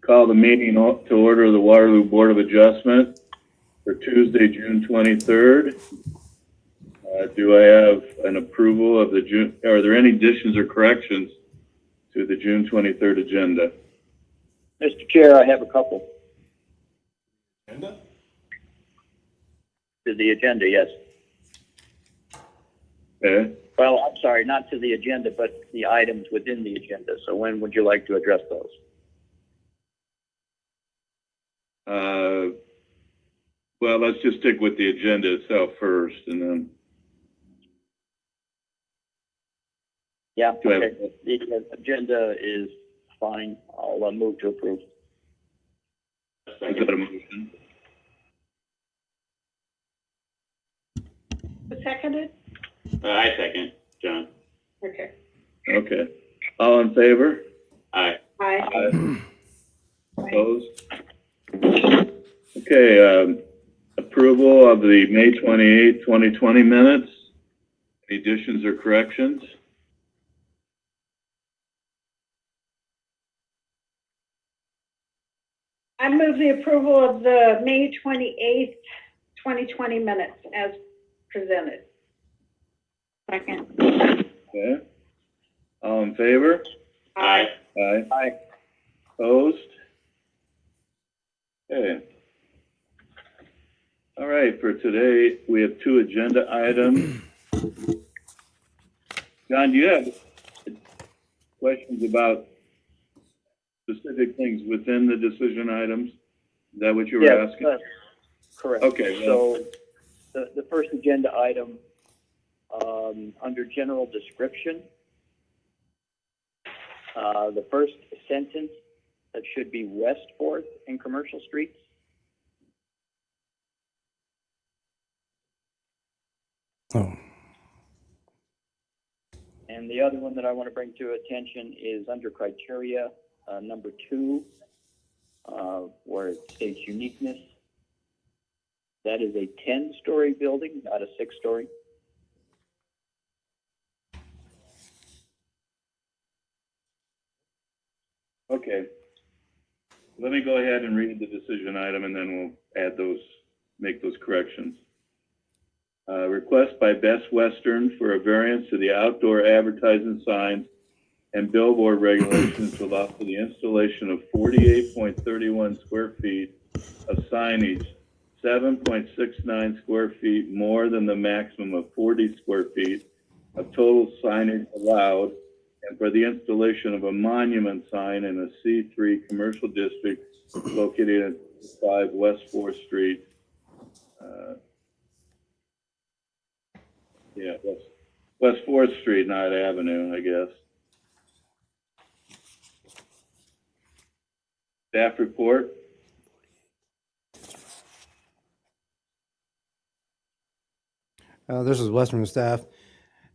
Call the meeting to order of the Waterloo Board of Adjustment for Tuesday, June 23rd. Do I have an approval of the June, are there any additions or corrections to the June 23rd agenda? Mr. Chair, I have a couple. Agenda? To the agenda, yes. Okay. Well, I'm sorry, not to the agenda, but the items within the agenda. So when would you like to address those? Well, let's just stick with the agenda itself first, and then. Yeah, Do I have- okay. The agenda is fine. I'll move to approve. Is that a motion? Who seconded? I second, John. Okay. Okay. All in favor? Aye. Aye. Opposed? Okay, approval of the May 28th, 2020 minutes. Any additions or corrections? I move the approval of the May 28th, 2020 minutes as presented. Second. Okay. All in favor? Aye. Aye. Aye. Opposed? Okay. All right, for today, we have two agenda items. John, do you have questions about specific things within the decision items? Is that what you were Yes, asking? correct. Okay, well- So the first agenda item, under general description, the first sentence, that should be West 4th and Commercial Streets. Oh, And the other one that I want to bring to attention is under criteria, number 2, where it states uniqueness. That is a 10-story building, not a 6-story. Okay. Let me go ahead and read the decision item, and then we'll add those, make those corrections. Request by Best Western for a variance to the outdoor advertising signs and billboard regulations to allow for the installation of 48.31 square feet of signage, 7.69 square feet more than the maximum of 40 square feet of total signage allowed, and for the installation of a monument sign in a C3 commercial district located at 5 West 4th Street. West 4th Street, not Avenue, I guess. Staff report. this is Western staff.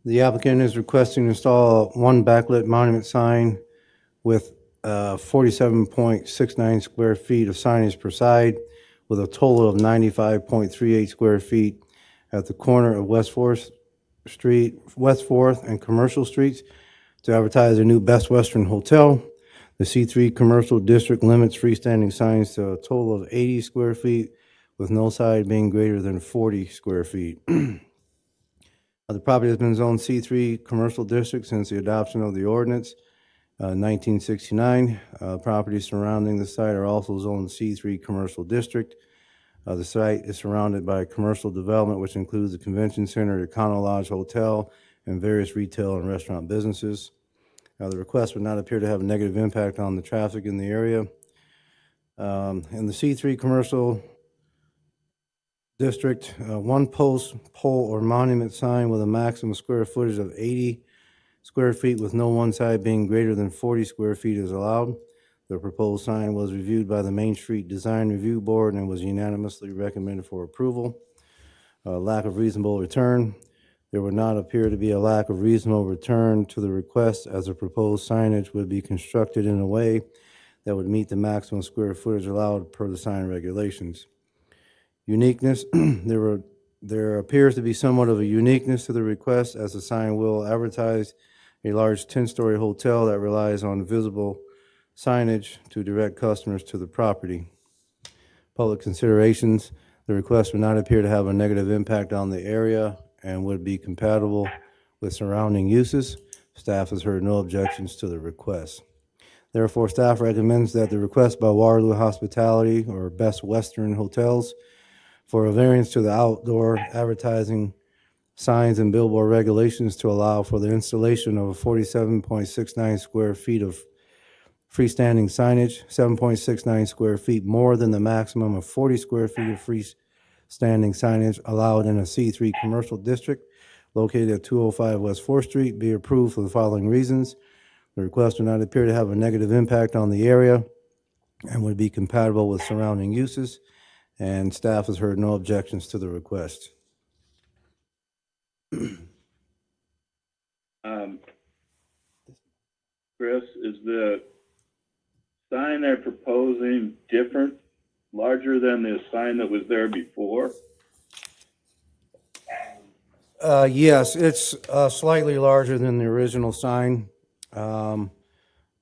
The applicant is requesting to install one backlit monument sign with 47.69 square feet of signage per side, with a total of 95.38 square feet at the corner of West 4th Street, West 4th and Commercial Streets to advertise a new Best Western Hotel. The C3 Commercial District limits freestanding signs to a total of 80 square feet, with no side being greater than 40 square feet. The property has been zoned C3 Commercial District since the adoption of the ordinance, 1969. Properties surrounding the site are also zoned C3 Commercial District. The site is surrounded by commercial development, which includes the Convention Center, Econo Lodge Hotel, and various retail and restaurant businesses. The request would not appear to have a negative impact on the traffic in the area. In the C3 Commercial District, one post, pole, or monument sign with a maximum square footage of 80 square feet with no one side being greater than 40 square feet is allowed. The proposed sign was reviewed by the Main Street Design Review Board and was unanimously recommended for approval. Lack of reasonable return. There would not appear to be a lack of reasonable return to the request, as the proposed signage would be constructed in a way that would meet the maximum square footage allowed per the sign regulations. Uniqueness. There appears to be somewhat of a uniqueness to the request, as the sign will advertise a large 10-story hotel that relies on visible signage to direct customers to the property. Public considerations, the request would not appear to have a negative impact on the area and would be compatible with surrounding uses. Staff has heard no objections to the request. Therefore, staff recommends that the request by Waterloo Hospitality or Best Western Hotels for a variance to the outdoor advertising signs and billboard regulations to allow for the installation of a 47.69 square feet of freestanding signage, 7.69 square feet more than the maximum of 40 square feet of freestanding signage allowed in a C3 commercial district located at 205 West 4th Street be approved for the following reasons. The request would not appear to have a negative impact on the area and would be compatible with surrounding uses, and staff has heard no objections to the request. Chris, is the sign they're proposing different, larger than the sign that was there before? Yes, it's slightly larger than the original sign. I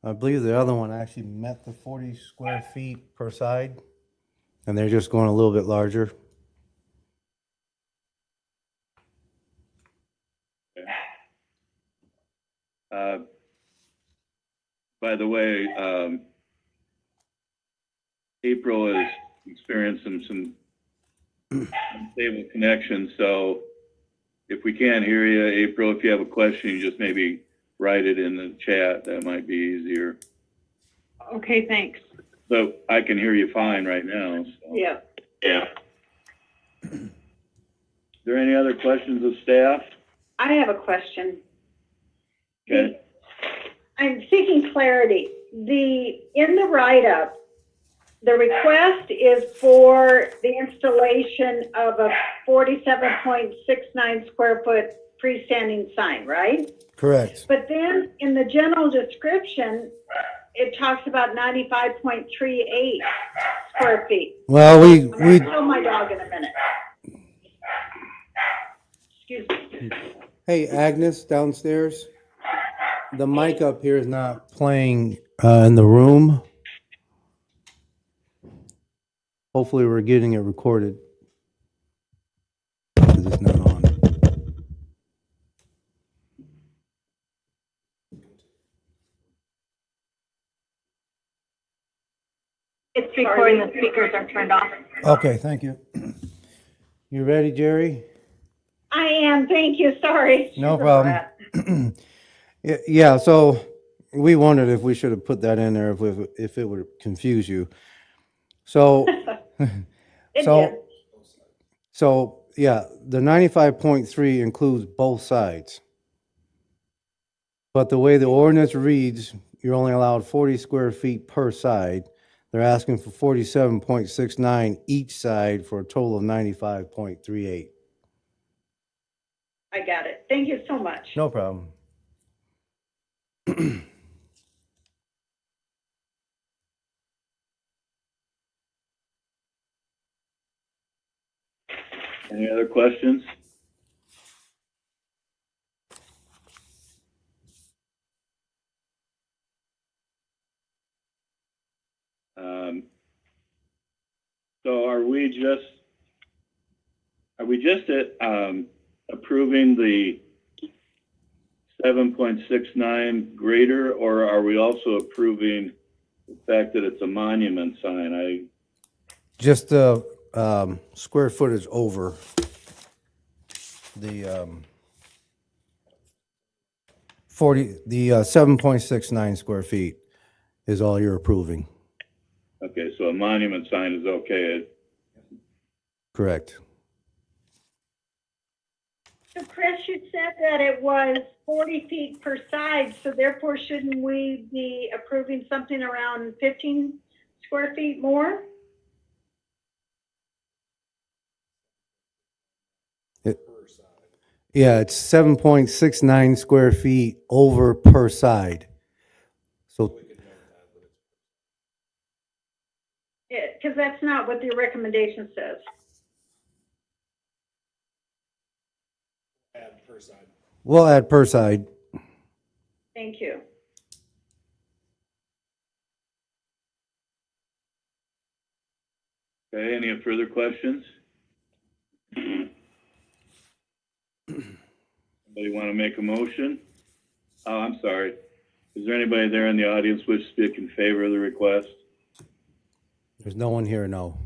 believe the other one actually met the 40 square feet per side, and they're just going a little bit larger. By the way, April is experiencing some unstable connection, so if we can't hear you, April, if you have a question, you just maybe write it in the chat. That might be easier. Okay, thanks. So I can hear you fine right now. So. Yeah. Yeah. Are there any other questions of staff? I have a question. Okay. I'm seeking clarity. In the write-up, the request is for the installation of a 47.69 square foot freestanding sign, right? Correct. But then in the general description, it talks about 95.38 square feet. Well, I'm going to kill my dog in a minute. Excuse me. Hey, Agnes, downstairs. The mic up here is not playing in the room. Hopefully, we're getting it recorded. Because it's not on. It's recording, the speakers are turned off. Okay, thank you. You ready, Jerry? I am, thank you, sorry. No problem. Yeah, so we wondered if we should have put that in there if it would confuse you. So, It did. so yeah, the 95.3 includes both sides. But the way the ordinance reads, you're only allowed 40 square feet per side. They're asking for 47.69 each side for a total of 95.38. I got it. Thank you so much. No problem. Any other questions? So are we just approving the 7.69 greater, or are we also approving the fact that it's a monument sign? Just the square footage over the 7.69 square feet is all you're approving. Okay, so a monument sign is okay. Correct. So Chris, you said that it was 40 feet per side, so therefore shouldn't we be approving something around 15 square feet more? Yeah, it's 7.69 square feet over per side. So, Because that's not what the recommendation says. we'll add per side. Thank you. Okay, any further questions? Mhm. Anybody want to make a motion? Oh, I'm sorry. Is there anybody there in the audience wish to speak in favor of the request? There's no one here, no.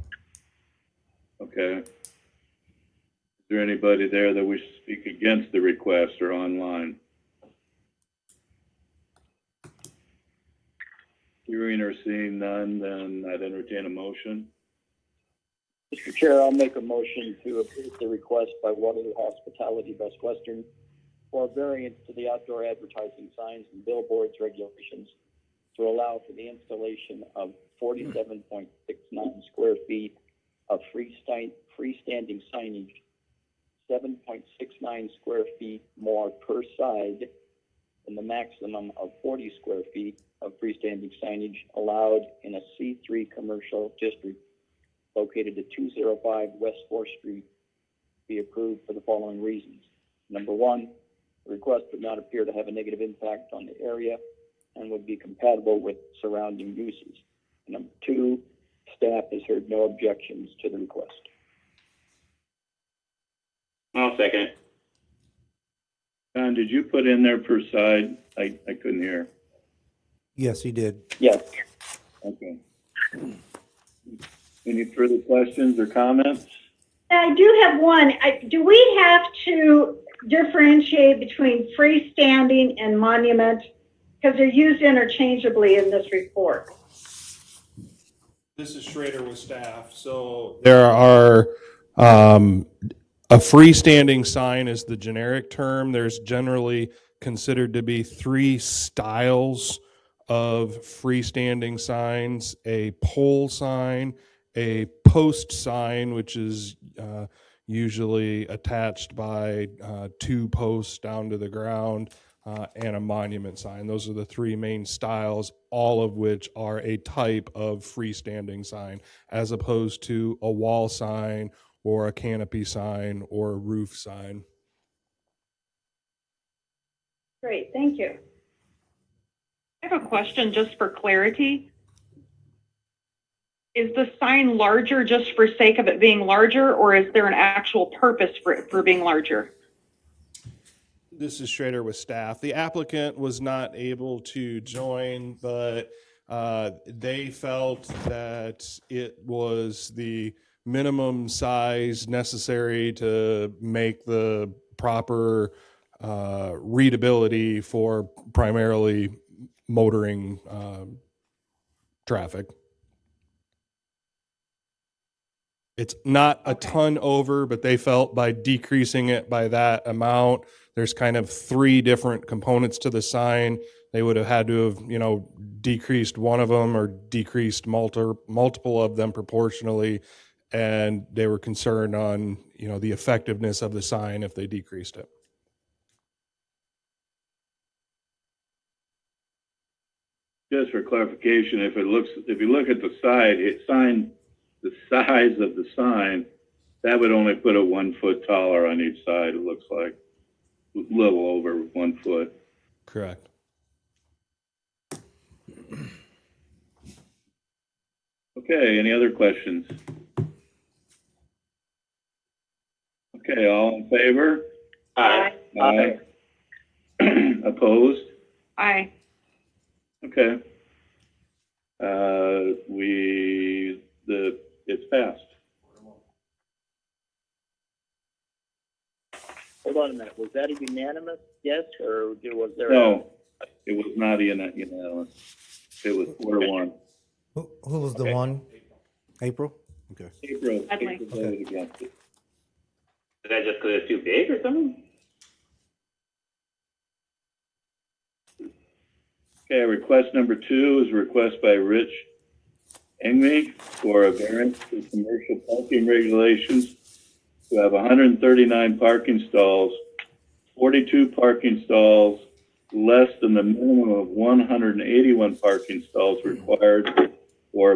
Okay. Is there anybody there that wishes to speak against the request or online? Hearing or seeing none, then I'd entertain a motion. Mr. Chair, I'll make a motion to approve the request by Waterloo Hospitality Best Western for a variance to the outdoor advertising signs and billboards regulations to allow for the installation of 47.69 square feet of freestanding signage, 7.69 square feet more per side than the maximum of 40 square feet of freestanding signage allowed in a C3 commercial district located at 205 West 4th Street, be approved for the following reasons. Number one, the request would not appear to have a negative impact on the area and would be compatible with surrounding uses. Number two, staff has heard no objections to the request. I'll second. John, did you put in there per side? I couldn't hear. Yes, he did. Yes. Okay. Any further questions or comments? I do have one. Do we have to differentiate between freestanding and monument? Because they're used interchangeably in this report. This is Schrader with staff. So there are, a freestanding sign is the generic term. There's generally considered to be three styles of freestanding signs: a pole sign, a post sign, which is usually attached by two posts down to the ground, and a monument sign. Those are the three main styles, all of which are a type of freestanding sign, as opposed to a wall sign or a canopy sign or a roof sign. Great, thank you. I have a question just for clarity. Is the sign larger just for sake of it being larger, or is there an actual purpose for it for being larger? This is Schrader with staff. The applicant was not able to join, but they felt that it was the minimum size necessary to make the proper readability for primarily motoring traffic. It's not a ton over, but they felt by decreasing it by that amount, there's kind of three different components to the sign. They would have had to have, decreased one of them or decreased multiple of them proportionally. And they were concerned on, the effectiveness of the sign if they decreased it. Just for clarification, if you look at the side, the size of the sign, that would only put it 1 foot taller on each side, it looks like. A little over 1 foot. Correct. Okay, any other questions? Okay, all in favor? Aye. Aye. Opposed? Aye. Okay. It's passed. Hold on a minute. Was that a unanimous yes, or was there? No, it was not unanimous. It was 4-1. Who was the one? April? Okay. April Dudley. voted against it. Is that just because it's too big or something? Okay, request number 2 is a request by Rich Engme for a variance to commercial parking regulations to have 139 parking stalls, 42 parking stalls, less than the minimum of 181 parking stalls required for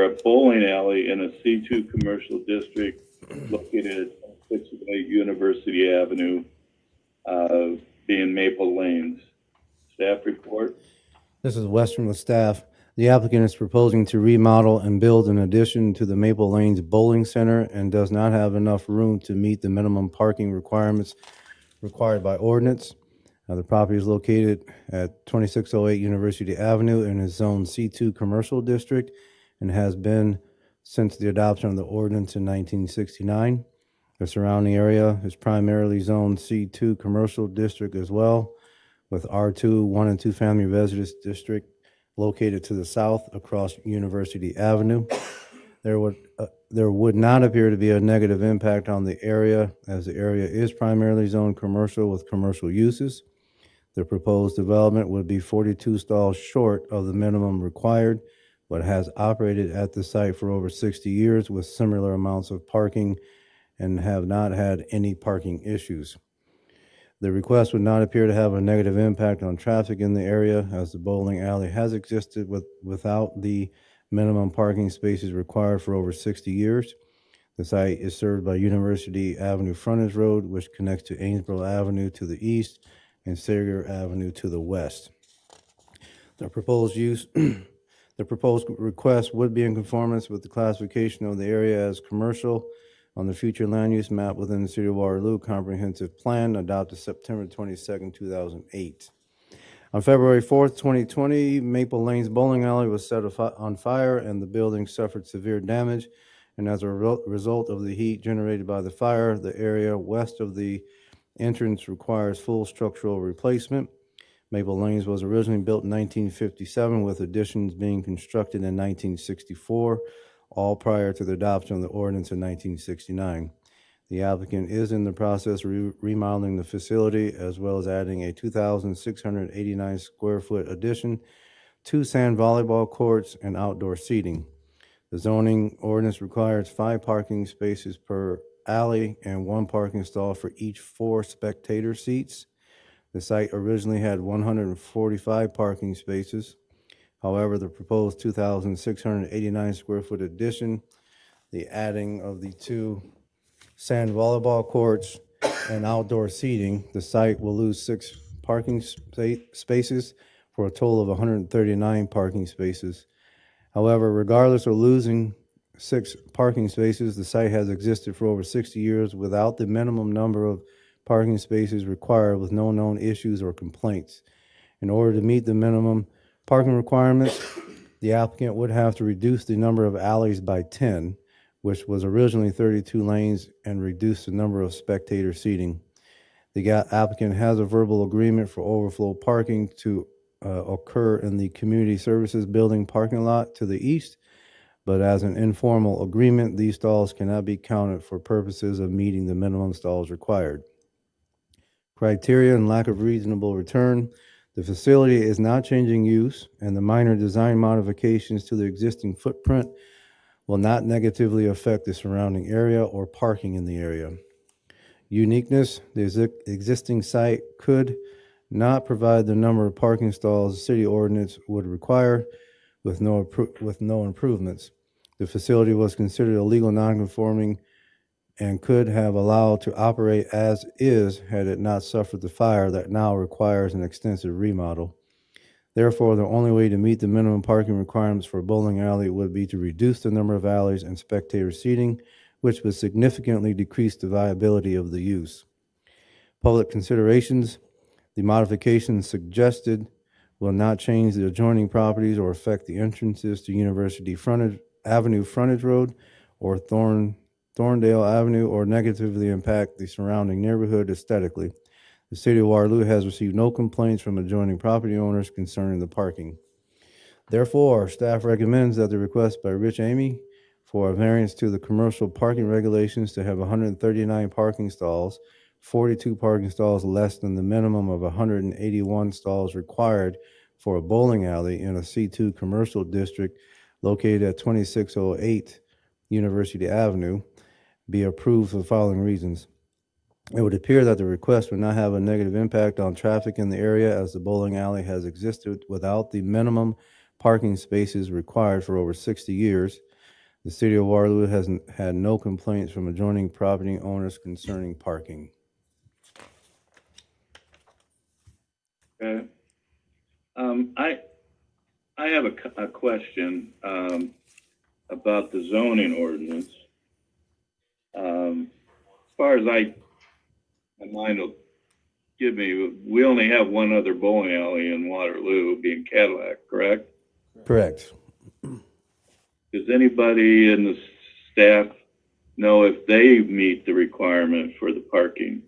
a bowling alley in a C2 commercial district located at 608 University Avenue, being Maple Lanes. Staff report. This is Western with staff. The applicant is proposing to remodel and build an addition to the Maple Lanes Bowling Center and does not have enough room to meet the minimum parking requirements required by ordinance. The property is located at 2608 University Avenue and is zoned C2 Commercial District and has been since the adoption of the ordinance in 1969. The surrounding area is primarily zoned C2 Commercial District as well, with R2 1 and 2 family residence district located to the south across University Avenue. There would not appear to be a negative impact on the area, as the area is primarily zoned commercial with commercial uses. The proposed development would be 42 stalls short of the minimum required, but has operated at the site for over 60 years with similar amounts of parking and have not had any parking issues. The request would not appear to have a negative impact on traffic in the area, as the bowling alley has existed without the minimum parking spaces required for over 60 years. The site is served by University Avenue frontage road, which connects to Amesboro Avenue to the east and Sager Avenue to the west. The proposed request would be in conformance with the classification of the area as commercial on the future land use map within the City of Waterloo Comprehensive Plan adopted September 22nd, 2008. On February 4th, 2020, Maple Lanes Bowling Alley was set on fire and the building suffered severe damage. And as a result of the heat generated by the fire, the area west of the entrance requires full structural replacement. Maple Lanes was originally built in 1957, with additions being constructed in 1964, all prior to the adoption of the ordinance in 1969. The applicant is in the process of remodeling the facility, as well as adding a 2,689 square foot addition, 2 sand volleyball courts, and outdoor seating. The zoning ordinance requires 5 parking spaces per alley and 1 parking stall for each 4 spectator seats. The site originally had 145 parking spaces. However, the proposed 2,689 square foot addition, the adding of the 2 sand volleyball courts, and outdoor seating, the site will lose 6 parking spaces for a total of 139 parking spaces. However, regardless of losing 6 parking spaces, the site has existed for over 60 years without the minimum number of parking spaces required, with no known issues or complaints. In order to meet the minimum parking requirements, the applicant would have to reduce the number of alleys by 10, which was originally 32 lanes, and reduce the number of spectator seating. The applicant has a verbal agreement for overflow parking to occur in the Community Services Building parking lot to the east, but as an informal agreement, these stalls cannot be counted for purposes of meeting the minimum stalls required. Criteria and lack of reasonable return. The facility is not changing use, and the minor design modifications to the existing footprint will not negatively affect the surrounding area or parking in the area. Uniqueness. The existing site could not provide the number of parking stalls the city ordinance would require with no improvements. The facility was considered illegal nonconforming and could have allowed to operate as is had it not suffered the fire that now requires an extensive remodel. Therefore, the only way to meet the minimum parking requirements for a bowling alley would be to reduce the number of alleys and spectator seating, which would significantly decrease the viability of the use. Public considerations. The modifications suggested will not change the adjoining properties or affect the entrances to University Avenue frontage road or Thorndale Avenue, or negatively impact the surrounding neighborhood aesthetically. The City of Waterloo has received no complaints from adjoining property owners concerning the parking. Therefore, staff recommends that the request by Rich Amy for a variance to the commercial parking regulations to have 139 parking stalls, 42 parking stalls less than the minimum of 181 stalls required for a bowling alley in a C2 commercial district located at 2608 University Avenue, be approved for the following reasons. It would appear that the request would not have a negative impact on traffic in the area, as the bowling alley has existed without the minimum parking spaces required for over 60 years. The City of Waterloo has had no complaints from adjoining property owners concerning parking. Okay. I have a question about the zoning ordinance. As far as my mind will give me, we only have one other bowling alley in Waterloo, being Cadillac, correct? Correct. Does anybody in the staff know if they meet the requirement for the parking?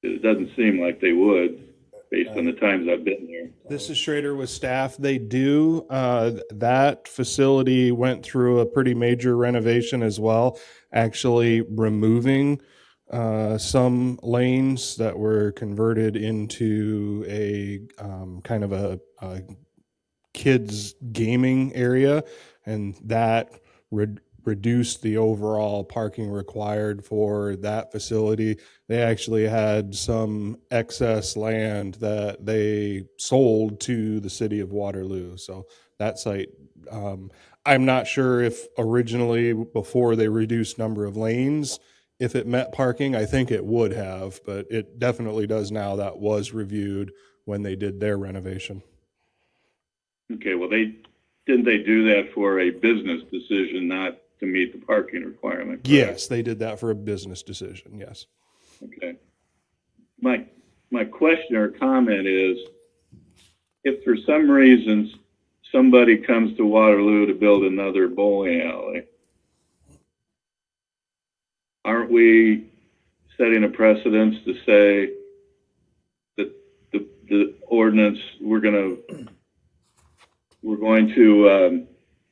It doesn't seem like they would, based on the times I've been there. This is Schrader with staff. They do. That facility went through a pretty major renovation as well, actually removing some lanes that were converted into a kind of a kids gaming area, and that reduced the overall parking required for that facility. They actually had some excess land that they sold to the city of Waterloo. So that site, I'm not sure if originally, before they reduced number of lanes, if it met parking. I think it would have, but it definitely does now. That was reviewed when they did their renovation. Okay, well, didn't they do that for a business decision, not to meet the parking requirement? Correct? Yes, they did that for a business decision. Yes. Okay. My question or comment is, if for some reason somebody comes to Waterloo to build another bowling alley, aren't we setting a precedence to say that the ordinance, we're going to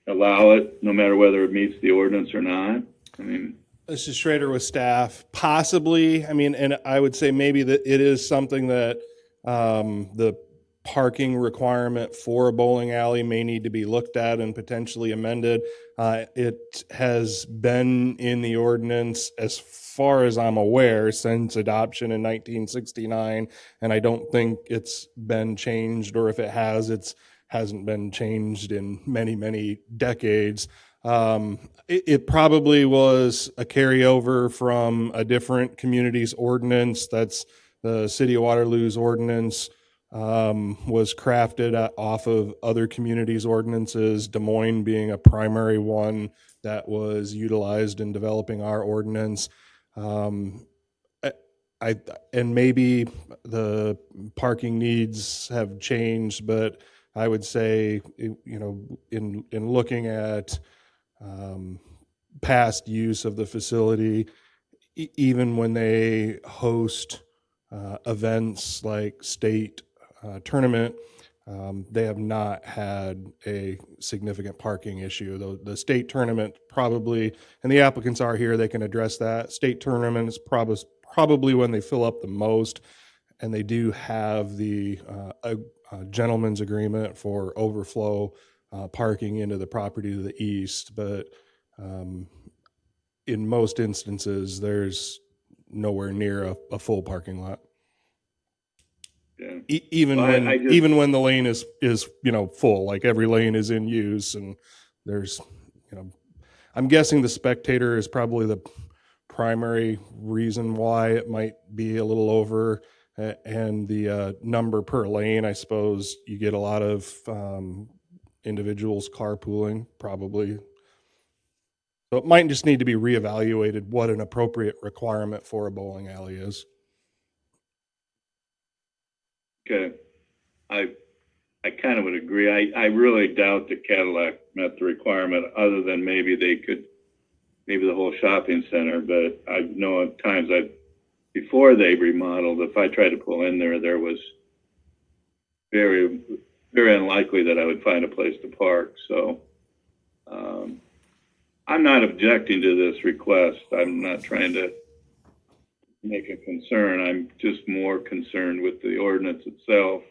allow it no matter whether it meets the ordinance or not? I mean, This is Schrader with staff. Possibly. I mean, and I would say maybe that it is something that the parking requirement for a bowling alley may need to be looked at and potentially amended. It has been in the ordinance, as far as I'm aware, since adoption in 1969, and I don't think it's been changed, or if it has, hasn't been changed in many, many decades. It probably was a carryover from a different community's ordinance. That's the City of Waterloo's ordinance, was crafted off of other communities' ordinances, Des Moines being a primary one that was utilized in developing our ordinance. And maybe the parking needs have changed, but I would say, in looking at past use of the facility, even when they host events like state tournament, they have not had a significant parking issue. Though the state tournament probably, and the applicants are here, they can address that. State tournament is probably when they fill up the most, and they do have the a gentleman's agreement for overflow parking into the property to the east, but in most instances, there's nowhere near a full parking lot. yeah. Even Well, when I just- even when the lane is full, like every lane is in use, and there's I'm guessing the spectator is probably the primary reason why it might be a little over, and the number per lane. I suppose you get a lot of individuals carpooling, probably. So it might just need to be reevaluated what an appropriate requirement for a bowling alley is. Okay. I kind of would agree. I really doubt that Cadillac met the requirement, other than maybe the whole shopping center. But I know at times before they remodeled, if I tried to pull in there was very, very unlikely that I would find a place to park. So I'm not objecting to this request. I'm not trying to make a concern. I'm just more concerned with the ordinance itself,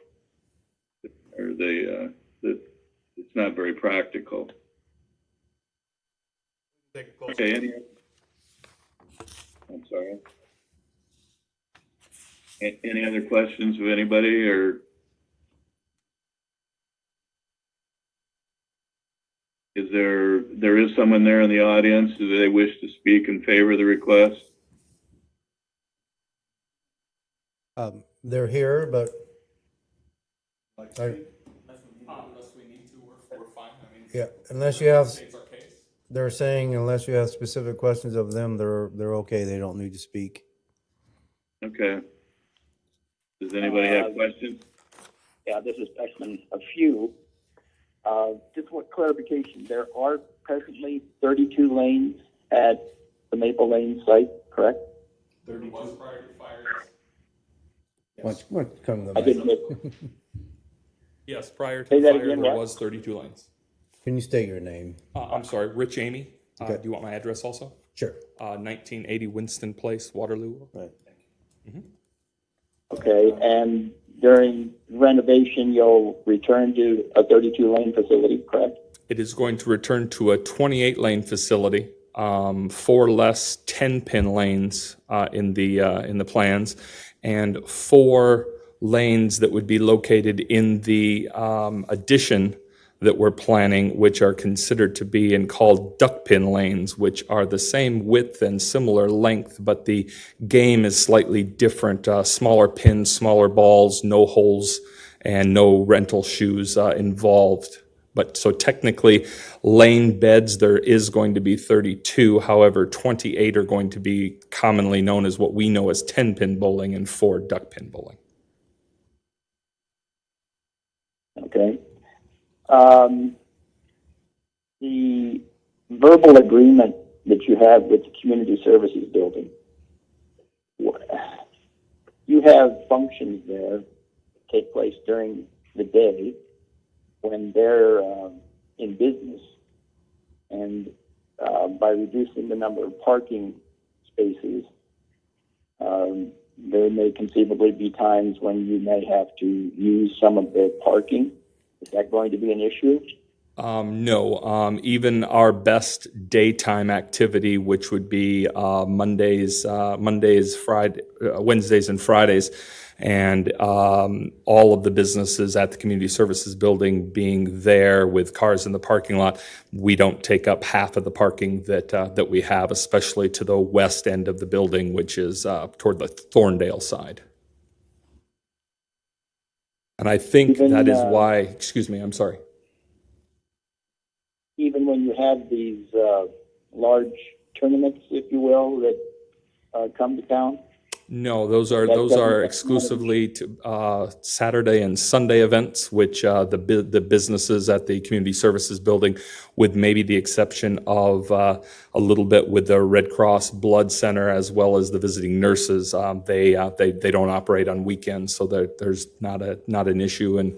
or that it's not very practical. Okay, I'm sorry. Any other questions of anybody, or there is someone there in the audience? Do they wish to speak in favor of the request? They're here, but Yeah, unless you have, they're saying unless you have specific questions of them, they're okay. They don't need to speak. Okay. Does anybody have questions? Yeah, this is Beckman. A few. Just one clarification. There are presently 32 lanes at the Maple Lane site, correct? 32 was prior to fire. Why don't you come to the I mic? didn't get, Yes, prior to Say the that fire, again, there what? was 32 lanes. Can you state your name? I'm sorry, Rich Amy. Okay. Do you want my address also? Sure. 1980 Winston Place, Waterloo. Right. okay, and during renovation, you'll return to a 32 lane facility, correct? It is going to return to a 28-lane facility, 4 less 10-pin lanes in the plans, and 4 lanes that would be located in the addition that we're planning, which are considered to be and called duck pin lanes, which are the same width and similar length, but the game is slightly different. Smaller pins, smaller balls, no holes, and no rental shoes involved. But so technically, lane beds, there is going to be 32. However, 28 are going to be commonly known as what we know as 10-pin bowling and 4 duck pin bowling. Okay. The verbal agreement that you have with the community services building, you have functions there take place during the day when they're in business, and by reducing the number of parking spaces, there may conceivably be times when you may have to use some of the parking. Is that going to be an issue? No, even our best daytime activity, which would be Mondays, Wednesdays, and Fridays, and all of the businesses at the community services building being there with cars in the parking lot, we don't take up half of the parking that we have, especially to the west end of the building, which is toward the Thorndale side. And I think that is why. Excuse me, I'm sorry. Even when you have these large tournaments, if you will, that come to town? No, those are exclusively to Saturday and Sunday events, which the businesses at the community services building, with maybe the exception of a little bit with the Red Cross Blood Center as well as the visiting nurses, they don't operate on weekends, so there's not an issue, and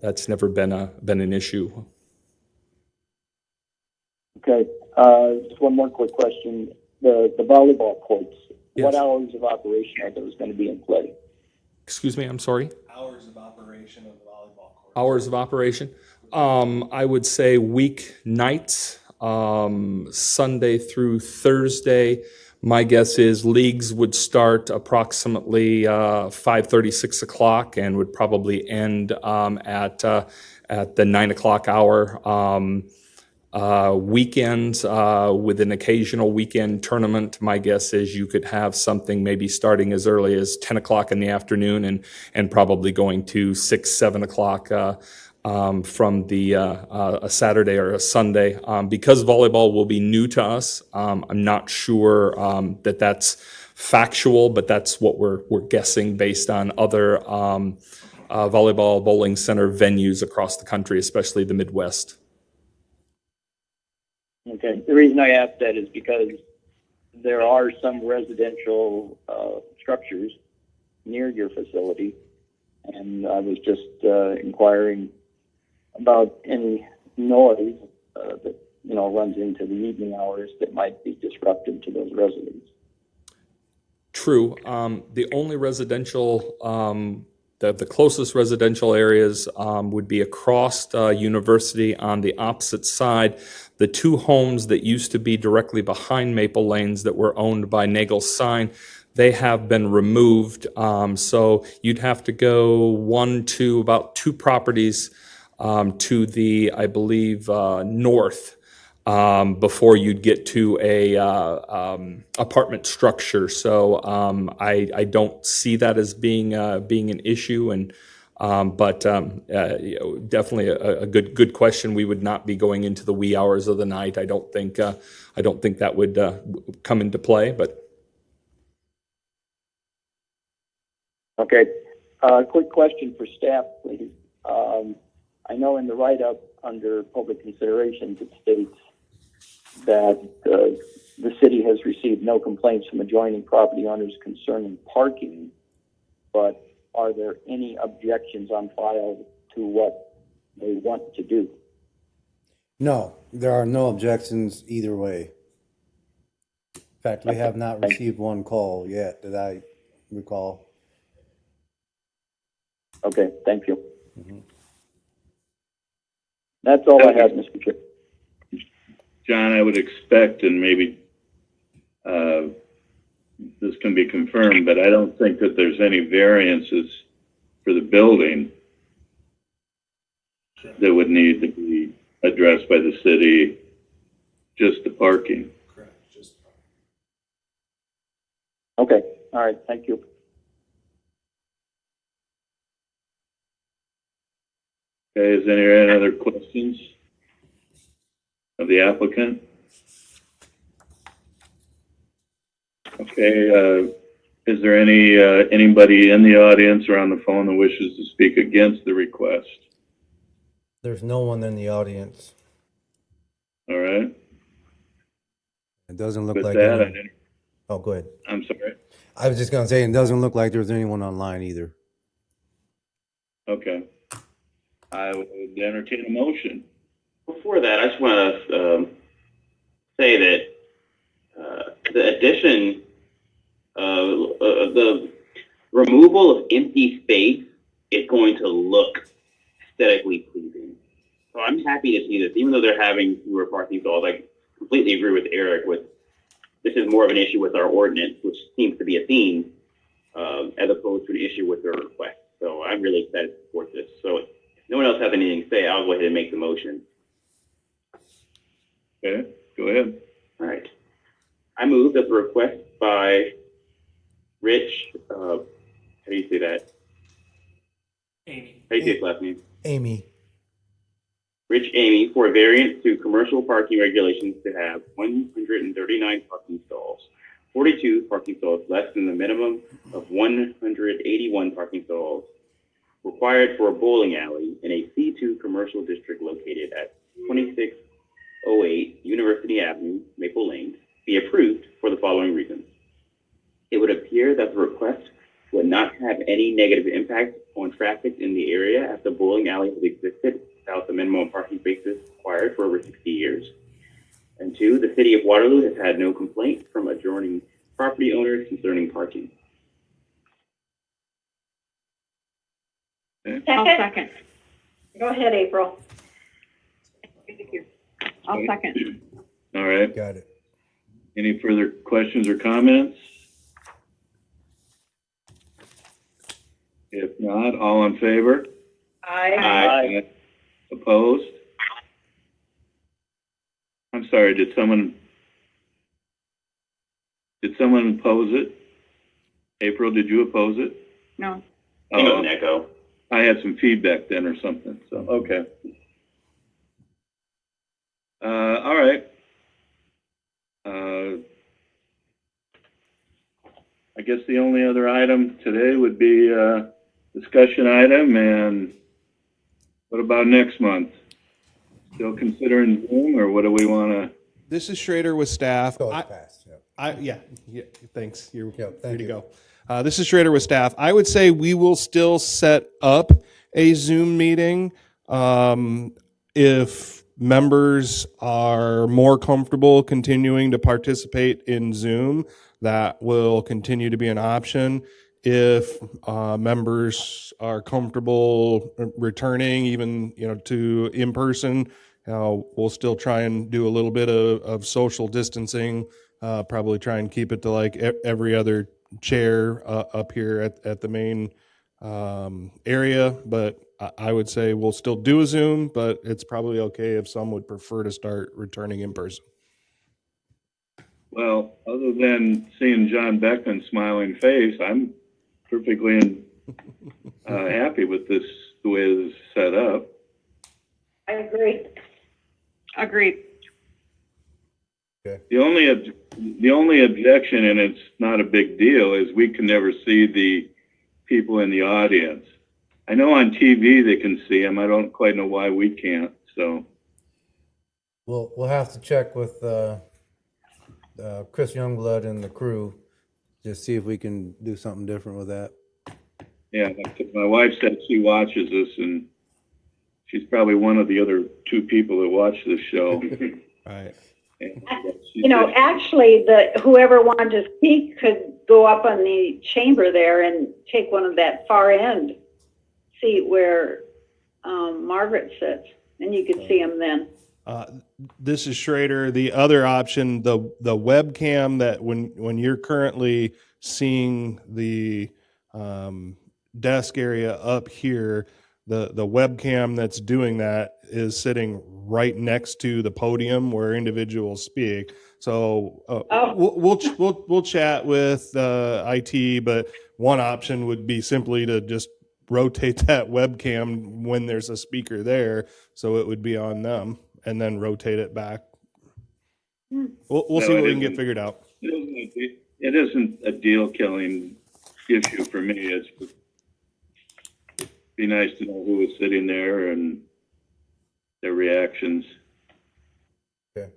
that's never been an issue. Okay. Just one more quick question. The volleyball courts, Yes. what hours of operation are those going to be in play? Excuse me, I'm sorry. Hours of operation of the volleyball court. Hours of operation. I would say weeknights, Sunday through Thursday. My guess is leagues would start approximately 5:30, 6 o'clock, and would probably end at the 9 o'clock hour. Weekends, with an occasional weekend tournament, my guess is you could have something maybe starting as early as 10 o'clock in the afternoon and probably going to 6, 7 o'clock from a Saturday or a Sunday. Because volleyball will be new to us, I'm not sure that that's factual, but that's what we're guessing based on other volleyball bowling center venues across the country, especially the Midwest. Okay. The reason I ask that is because there are some residential structures near your facility, and I was just inquiring about any noise that runs into the evening hours that might be disruptive to those residents. True. The only residential, the closest residential areas would be across University on the opposite side. The 2 homes that used to be directly behind Maple Lanes that were owned by Nagel Sign, they have been removed. So you'd have to go about 2 properties to the, I believe, north before you'd get to a apartment structure. So I don't see that as being an issue, and Definitely a good question. We would not be going into the wee hours of the night. I don't think that would come into play. But Okay. Quick question for staff, please. I know in the write-up under public considerations, it states that the city has received no complaints from adjoining property owners concerning parking, but are there any objections on file to what they want to do? No, there are no objections either way. In fact, we have not received one call yet that I recall. Okay, thank you. That's all I have, Mr. Chair. John, I would expect, and maybe this can be confirmed, but I don't think that there's any variances for the building that would need to be addressed by the city, just the parking. Correct. Just Okay, all right, thank you. Okay, is there any other questions of the applicant? Okay, is there anybody in the audience or on the phone that wishes to speak against the request? There's no one in the audience. All right. It doesn't look With like that, anyone. Oh, go ahead. I'm sorry. I was just gonna say, it doesn't look like there's anyone online either. Okay. I would entertain a motion. Before that, I just want to say that the addition, the removal of empty space is going to look aesthetically pleasing. So I'm happy to see this, even though they're having fewer parking stalls. I completely agree with Eric. This is more of an issue with our ordinance, which seems to be a theme, as opposed to an issue with their request. So I'm really excited to support this. So if no one else has anything to say, I'll go ahead and make the motion. Okay, go ahead. All right. I move that the request by Rich, how do you say that? Amy. How do you say his last name? Amy. Rich Amy for a variance to commercial parking regulations to have 139 parking stalls, 42 parking stalls less than the minimum of 181 parking stalls required for a bowling alley in a C2 commercial district located at 2608 University Avenue, Maple Lane, be approved for the following reasons. It would appear that the request would not have any negative impact on traffic in the area as the bowling alley has existed without the minimum parking spaces required for over 60 years. And two, the city of Waterloo has had no complaint from adjoining property owners concerning parking. I'll Second? second. Go ahead, April. I'll second. All right. Got it. Any further questions or comments? If not, all in favor? Aye. Opposed? I'm sorry, did someone oppose it? April, did you oppose it? No. I think it was an echo. I had some feedback then or something, so, okay. All right. I guess the only other item today would be a discussion item, and what about next month? Still considering Zoom, or what do we want to? this is Schrader with staff. Go fast. Yeah. Yeah, thanks. You're Yep, free thank to you. go. This is Schrader with staff. I would say we will still set up a Zoom meeting if members are more comfortable continuing to participate in Zoom. That will continue to be an option. If members are comfortable returning, even to in person, we'll still try and do a little bit of social distancing. Probably try and keep it to like every other chair up here at the main area. But I would say we'll still do a Zoom, but it's probably okay if some would prefer to start returning in person. Well, other than seeing John Beckman's smiling face, I'm perfectly happy with this, the way this is set up. I agree. Agreed. The only objection, and it's not a big deal, is we can never see the people in the audience. I know on TV they can see them. I don't quite know why we can't. So We'll have to check with Chris Youngblood and the crew, just see if we can do something different with that. yeah, my wife said she watches this, and she's probably one of the other 2 people that watch this show. Right. And You know, actually, whoever wanted to speak could go up on the chamber there and take one of that far end seat where Margaret sits, and you could see them then. This is Schrader. The other option, the webcam that when you're currently seeing the desk area up here, the webcam that's doing that is sitting right next to the podium where individuals speak. So we'll chat with IT, but one option would be simply to just rotate that webcam when there's a speaker there, so it would be on them, and then rotate it back. We'll see what we can get figured out. It isn't a deal-killing issue for me. It's be nice to know who was sitting there and their reactions. Okay.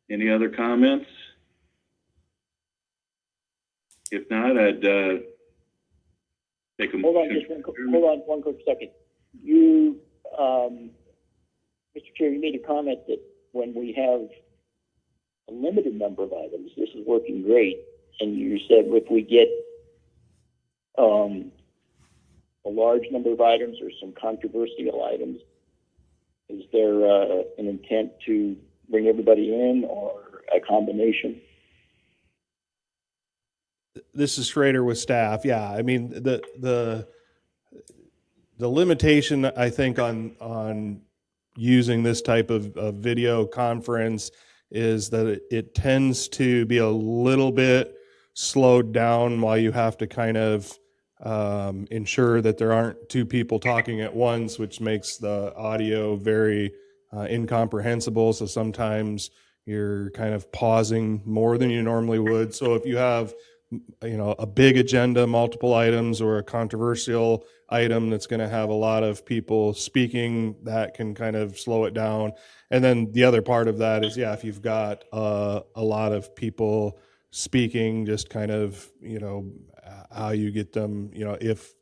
Any other comments? If not, I'd take a Hold on, motion. hold on one quick second. You, Mr. Chair, you made a comment that when we have a limited number of items, this is working great. And you said if we get a large number of items or some controversial items, is there an intent to bring everybody in or a combination? This is Schrader with staff. Yeah, I mean the limitation I think on using this type of video conference is that it tends to be a little bit slowed down while you have to kind of ensure that there aren't 2 people talking at once, which makes the audio very incomprehensible. So sometimes you're kind of pausing more than you normally would. So if you have a big agenda, multiple items, or a controversial item that's going to have a lot of people speaking, that can kind of slow it down. And then the other part of that is, if you've got a lot of people speaking, just kind of, how you get them, if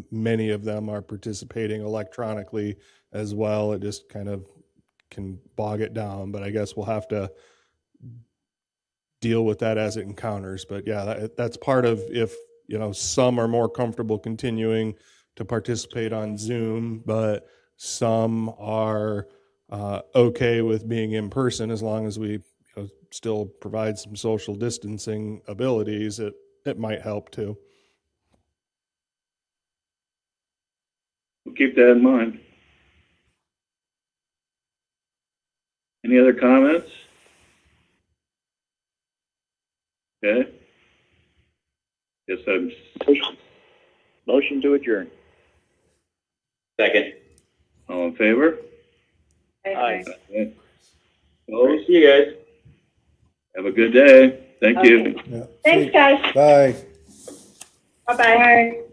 many of them are participating electronically as well, it just kind of can bog it down. But I guess we'll have to deal with that as it encounters. But yeah, that's part of, if some are more comfortable continuing to participate on Zoom, but some are okay with being in person, as long as we still provide some social distancing abilities, it might help too. We'll keep that in mind. Any other comments? Okay. Guess I'm. Motion to adjourn. Second. All in favor? Aye. Opposed? See you guys. Have a good day. Thank you. Yeah. Thanks, guys. Bye. Bye-bye.